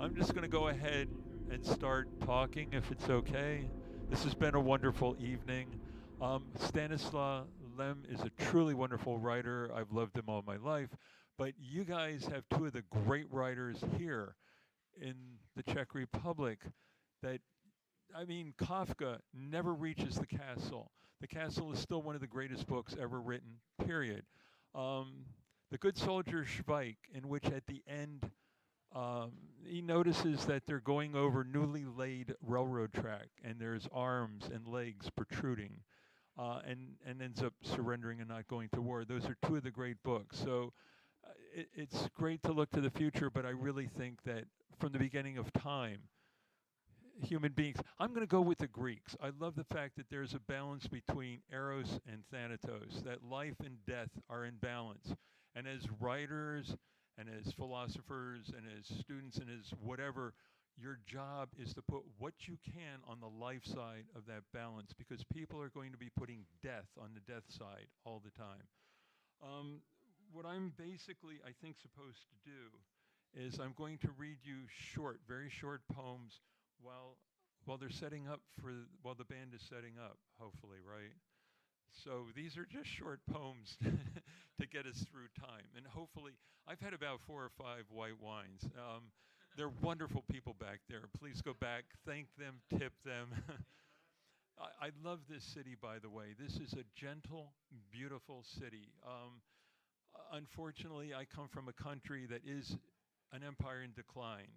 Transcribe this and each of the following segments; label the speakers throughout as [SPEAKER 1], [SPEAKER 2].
[SPEAKER 1] I'm just going to go ahead and start talking if it's okay. This has been a wonderful evening. Stanislaw Lem is a truly wonderful writer. I've loved him all my life. But you guys have two of the great writers here in the Czech Republic that Kafka never reaches the castle. The castle is still one of the greatest books ever written, period. The Good Soldier Schweik, in which at the end he notices that they're going over newly laid railroad track and there's arms and legs protruding and ends up surrendering and not going to war. Those are two of the great books. So it's great to look to the future, but I really think that from the beginning of time, human beings. I'm going to go with the Greeks. I love the fact that there's a balance between eros and thanatos, that life and death are in balance. And as writers and as philosophers and as students and as whatever, your job is to put what you can on the life side of that balance, because people are going to be putting death on the death side all the time. What I'm basically, I think, supposed to do is I'm going to read you very short poems while they're setting up while the band is setting up, hopefully, right? So these are just short poems to get us through time. And hopefully, I've had about 4 or 5 white wines. They're wonderful people back there. Please go back, thank them, tip them. I love this city, by the way. This is a gentle, beautiful city. Unfortunately, I come from a country that is an empire in decline.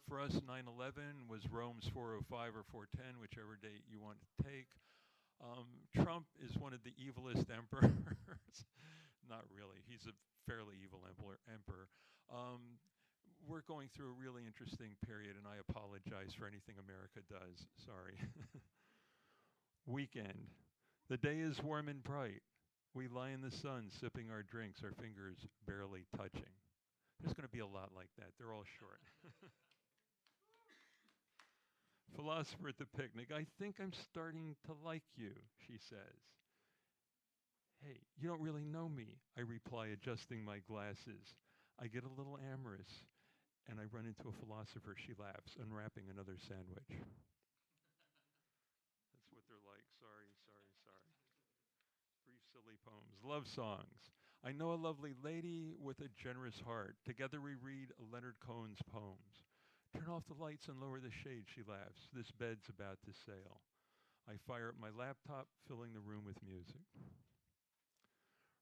[SPEAKER 1] For us, 9/11 was Rome's 405 or 410, whichever date you want to take. Trump is one of the evilest emperors. Not really. He's a fairly evil emperor. We're going through a really interesting period, and I apologize for anything America does. Sorry. Weekend. The day is warm and bright. We lie in the sun, sipping our drinks, our fingers barely touching. There's going to be a lot like that. They're all short. Philosopher at the picnic. I think I'm starting to like you, she says. Hey, you don't really know me, I reply, adjusting my glasses. I get a little amorous, and I run into a philosopher. She laughs, unwrapping another sandwich. That's what they're like. Sorry. Brief, silly poems. Love songs. I know a lovely lady with a generous heart. Together we read Leonard Cohen's poems. Turn off the lights and lower the shade, she laughs. This bed's about to sail. I fire up my laptop, filling the room with music.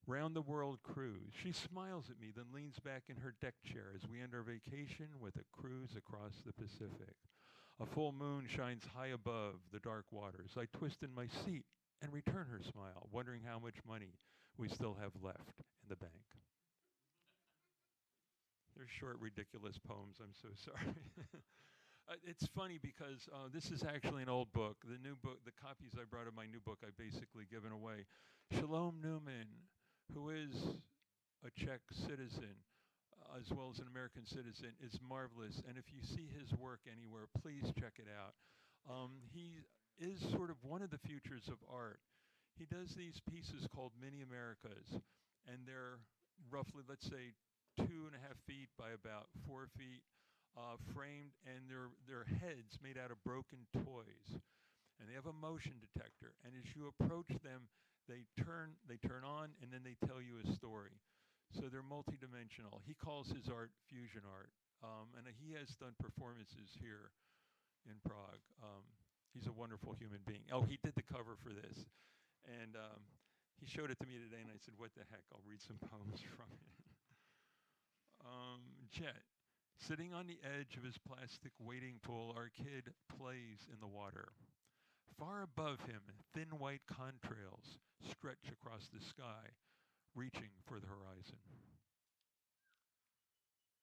[SPEAKER 1] Round the world cruise. She smiles at me, then leans back in her deck chair as we end our vacation with a cruise across the Pacific. A full moon shines high above the dark waters. I twist in my seat and return her smile, wondering how much money we still have left in the bank. They're short, ridiculous poems. I'm so sorry. It's funny because this is actually an old book. The new book, the copies I brought of my new book, I've basically given away. Shalom Newman, who is a Czech citizen, as well as an American citizen, is marvelous. And if you see his work anywhere, please check it out. He is sort of one of the futures of art. He does these pieces called mini Americas, and they're roughly, let's say, 2.5 feet by about 4 feet, framed, and they're heads made out of broken toys. And they have a motion detector, and as you approach them, they turn on, and then they tell you a story. So they're multidimensional. He calls his art fusion art, and he has done performances here in Prague. He's a wonderful human being. Oh, he did the cover for this. And he showed it to me today, and I said, what the heck? I'll read some poems from it. Jet. Sitting on the edge of his plastic wading pool, our kid plays in the water. Far above him, thin white contrails stretch across the sky, reaching for the horizon.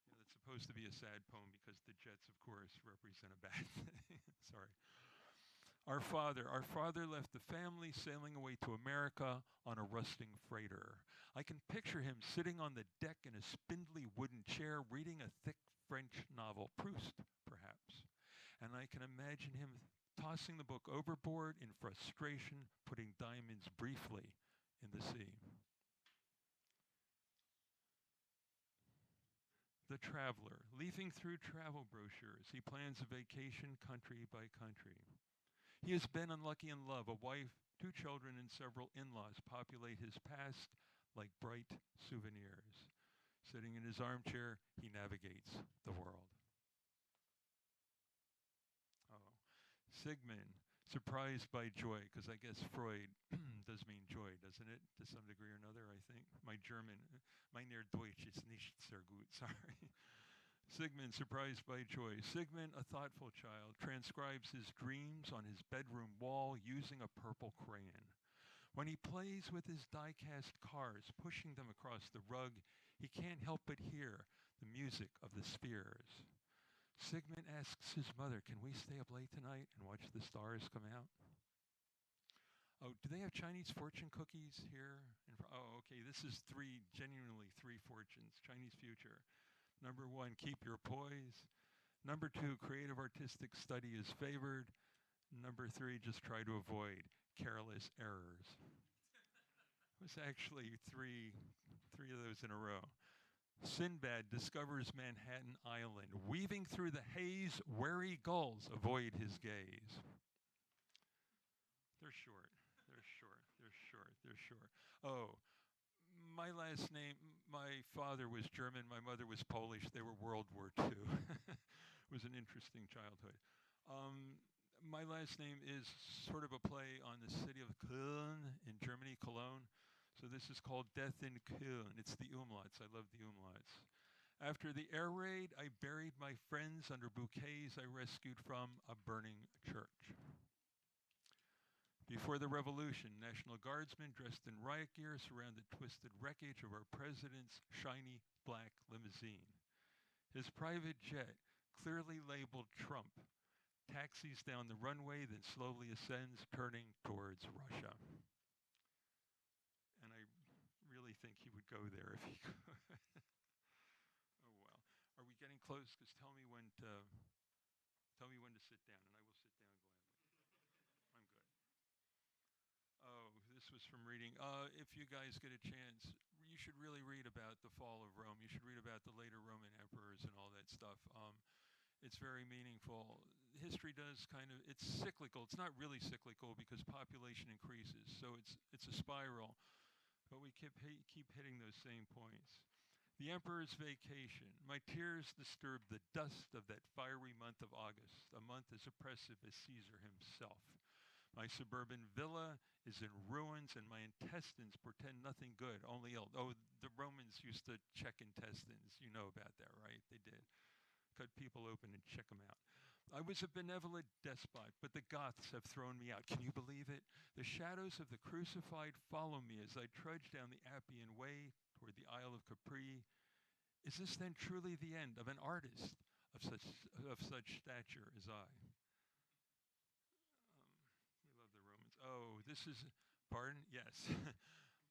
[SPEAKER 1] It's supposed to be a sad poem because the jets, of course, represent a bad thing. Sorry. Our father left the family sailing away to America on a rusting freighter. I can picture him sitting on the deck in a spindly wooden chair reading a thick French novel, Proust, perhaps. And I can imagine him tossing the book overboard in frustration, putting diamonds briefly in the sea. the traveler. Leafing through travel brochures, he plans a vacation country by country. He has been unlucky in love. A wife, 2 children, and several in-laws populate his past like bright souvenirs. Sitting in his armchair, he navigates the world. Oh, Sigmund, surprised by joy, because I guess Freud does mean joy, doesn't it? To some degree or another, I think. My German, meine Deutsch ist nicht sehr gut, sorry. Sigmund, surprised by joy. Sigmund, a thoughtful child, transcribes his dreams on his bedroom wall using a purple crayon. When he plays with his die-cast cars, pushing them across the rug, he can't help but hear the music of the spheres. Sigmund asks his mother, can we stay up late tonight and watch the stars come out? Oh, do they have Chinese fortune cookies here? Oh, okay, this is genuinely three fortunes, Chinese future. Number 1, keep your poise. Number 2, creative artistic study is favored. Number 3, just try to avoid careless errors. It was actually three of those in a row. Sinbad discovers Manhattan Island. Weaving through the haze, wary gulls avoid his gaze. They're short. Oh, my last name, my father was German, my mother was Polish. They were World War II. It was an interesting childhood. My last name is sort of a play on the city of Kolm in Germany, Cologne. So this is called Death in Köln. It's the umlauts. I love the umlauts. After the air raid, I buried my friends under bouquets I rescued from a burning church. Before the revolution, National Guardsmen dressed in riot gear surround the twisted wreckage of our president's shiny black limousine. His private jet, clearly labeled Trump, taxis down the runway, then slowly ascends, turning towards Russia. And I really think he would go there if he could. Oh well. Are we getting close? Because tell me when to sit down, and I will sit down gladly. I'm good. Oh, this was from reading. If you guys get a chance, you should really read about the fall of Rome. You should read about the later Roman emperors and all that stuff. It's very meaningful. History does it's cyclical. It's not really cyclical because population increases, so it's a spiral. But we keep hitting those same points. The Emperor's Vacation. My tears disturb the dust of that fiery month of August, a month as oppressive as Caesar himself. My suburban villa is in ruins, and my intestines portend nothing good, only ill. Oh, the Romans used to check intestines. You know about that, right? They did. Cut people open and check them out. I was a benevolent despot, but the Goths have thrown me out. Can you believe it? The shadows of the crucified follow me as I trudge down the Appian Way toward the Isle of Capri. Is this then truly the end of an artist of such stature as I? We love the Romans. Oh, this is, pardon? Yes.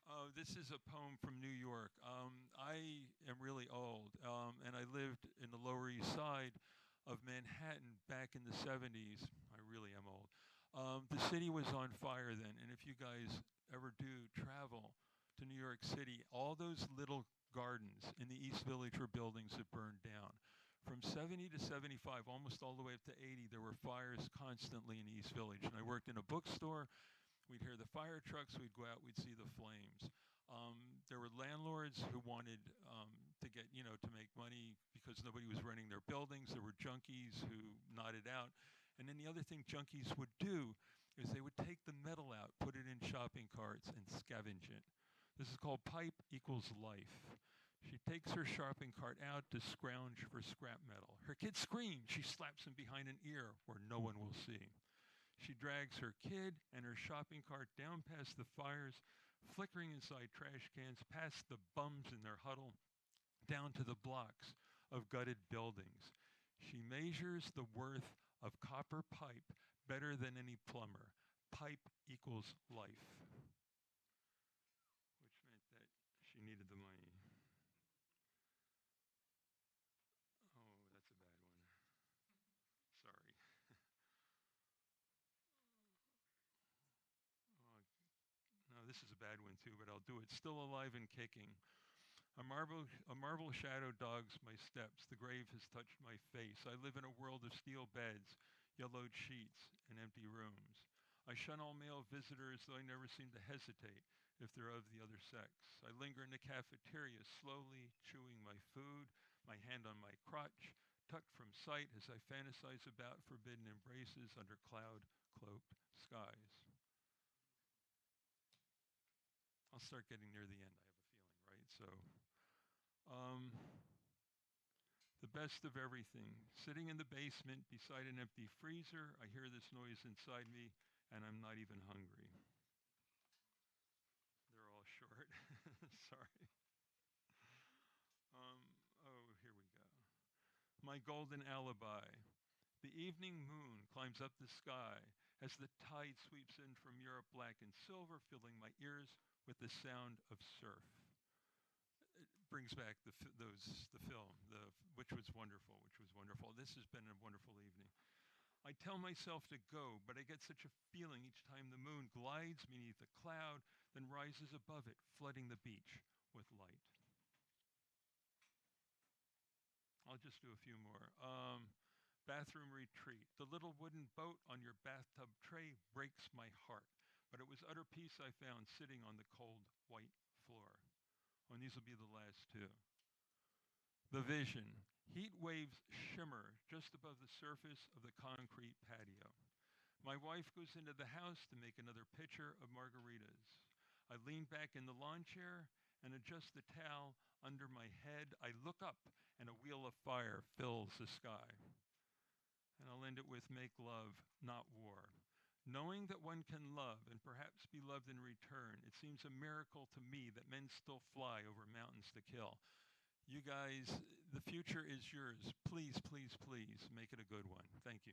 [SPEAKER 1] Oh, this is a poem from New York. I am really old, and I lived in the Lower East Side of Manhattan back in the 70s. I really am old. The city was on fire then, and if you guys ever do travel to New York City, all those little gardens in the East Village were buildings that burned down. From 70 to 75, almost all the way up to 80, there were fires constantly in the East Village. And I worked in a bookstore. We'd hear the fire trucks, we'd go out, we'd see the flames. There were landlords who wanted to get, to make money because nobody was renting their buildings. There were junkies who nodded out. And then the other thing junkies would do is they would take the metal out, put it in shopping carts, and scavenge it. This is called pipe equals life. She takes her shopping cart out to scrounge for scrap metal. Her kid screams. She slaps him behind an ear where no one will see. She drags her kid and her shopping cart down past the fires, flickering inside trash cans, past the bums in their huddle, down to the blocks of gutted buildings. She measures the worth of copper pipe better than any plumber. Pipe equals life, which meant that she needed the money. Oh, that's a bad one. Sorry. No, this is a bad one too, but I'll do it. Still alive and kicking. A marble shadow dogs my steps. The grave has touched my face. I live in a world of steel beds, yellowed sheets, and empty rooms. I shun all male visitors, though I never seem to hesitate if they're of the other sex. I linger in the cafeteria, slowly chewing my food, my hand on my crotch, tucked from sight as I fantasize about forbidden embraces under cloud-cloaked skies. I'll start getting near the end, I have a feeling, right? The best of everything. Sitting in the basement beside an empty freezer, I hear this noise inside me, and I'm not even hungry. They're all short. Sorry. Here we go. My golden alibi. The evening moon climbs up the sky as the tide sweeps in from Europe black and silver, filling my ears with the sound of surf. It brings back the film, which was wonderful. This has been a wonderful evening. I tell myself to go, but I get such a feeling each time the moon glides beneath a cloud, then rises above it, flooding the beach with light. I'll just do a few more. Bathroom retreat. The little wooden boat on your bathtub tray breaks my heart, but it was utter peace I found sitting on the cold white floor. Oh, and these will be the last two. The vision. Heat waves shimmer just above the surface of the concrete patio. My wife goes into the house to make another pitcher of margaritas. I lean back in the lawn chair and adjust the towel under my head. I look up and a wheel of fire fills the sky. And I'll end it with make love, not war. Knowing that one can love and perhaps be loved in return, it seems a miracle to me that men still fly over mountains to kill. You guys, the future is yours. Please, please, please make it a good one. Thank you.